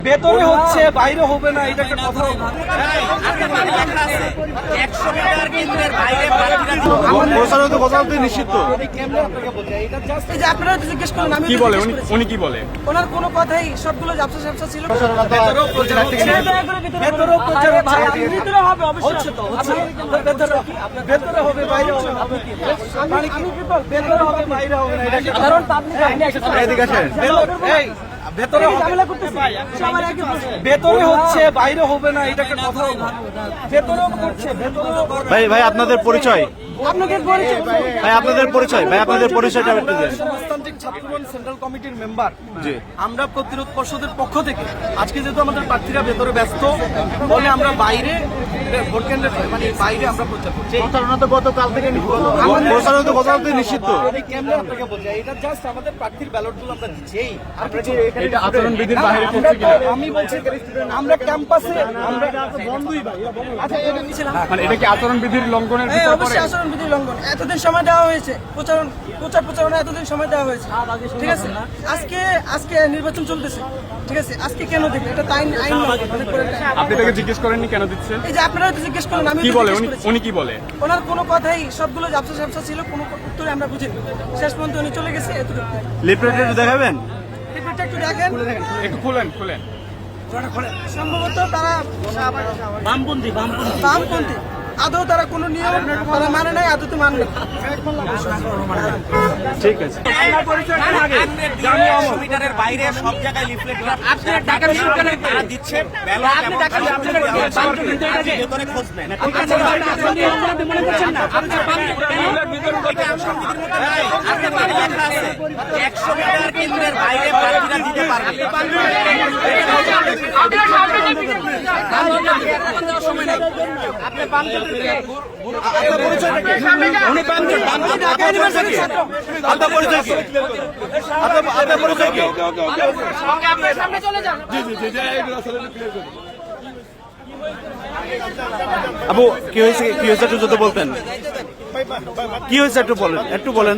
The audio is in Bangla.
ভেতরে হচ্ছে বাইরে হবে না, এটা একটা কথা। নিশ্চিত আপনারা জিজ্ঞেস করলেন, আমি কি বলে উনি কি বলে? ওনার কোনো কথাই সবগুলো ঝাপসা ঝাপসা ছিল। ভিতরে হবে অবশ্যই, ভেতরে হবে বাইরে হবে না। ভেতরে হবে বাইরে হবে না, এটা কারণ পাবলিক ভেতরে ভেতরে হচ্ছে বাইরে হবে না, এটা একটা কথা। ভেতরে করছে, ভেতরে ভাই আপনাদের পরিচয়, আপনাকে পরিচয় ভাই আপনাদের পরিচয়, ভাই আপনাদের পরিচয়টা একটু দেন। সমাজতান্ত্রিক ছাত্রগণ সেন্ট্রাল কমিটির মেম্বার। জি। আমরা প্রতিরোধ পর্ষদের পক্ষ থেকে আজকে যেহেতু আমাদের প্রার্থীরা ভেতরে ব্যস্ত, ফলে আমরা বাইরে ভোট কেন্দ্রে মানে বাইরে আমরা প্রচার করছি। প্রচারণা তো গতকাল থেকে নিষিদ্ধ। এই কেন্দ্রে আপনাকে বলছি, এটা জাস্ট আমাদের প্রার্থীর ব্যালটগুলো আমরা দিচ্ছি। এই এটা আচরণবিধির বাইরে আমি বলছি আমরা ক্যাম্পাসে আমরা বন্ধই ভাই। আচ্ছা এটা নিছিলাম, মানে এটা কি আচরণবিধির লঙ্ঘনের হ্যাঁ, ভিতরে পড়ে? অবশ্যই আচরণবিধি লঙ্ঘন। এতদিন সময় দেওয়া হয়েছে, প্রচারণা এতদিন সময় দেওয়া হয়েছে, ঠিক আছে। আজকে নির্বাচন চলতেছে, ঠিক আছে। আজকে কেন দেবে? এটা তো আইন লঙ্ঘন। আপনি তাকে জিজ্ঞেস করেননি কেন দিচ্ছেন? এই যে আপনারা তো জিজ্ঞেস করলেন, আমি কি বলে উনি কি বলে? ওনার কোনো কথাই সবগুলো ঝাপসা ঝাপসা ছিল, কোনো উত্তরে আমরা বুঝিনি। শেষ পর্যন্ত উনি চলে গেছে, এতটুকু। লিফলেটটা একটু দেখাবেন? রিপোর্টটা একটু দেখেন। একটু খুলেন। সম্ভবত তারা বামপন্থী, আদৌ তারা কোনো নিয়ম তারা মানে নাই, আদৌ তো মানে না। ঠিক আছে। মিটারের বাইরে সব জায়গায় লিফলেট তারা দিচ্ছে, ভেতরে খুঁজবেন। একশো মিটার কেন্দ্রের বাইরে প্রার্থীরা দিতে পারবে। আবু কি হয়েছে একটু যদি বলতেন, কি হয়েছে একটু বলেন।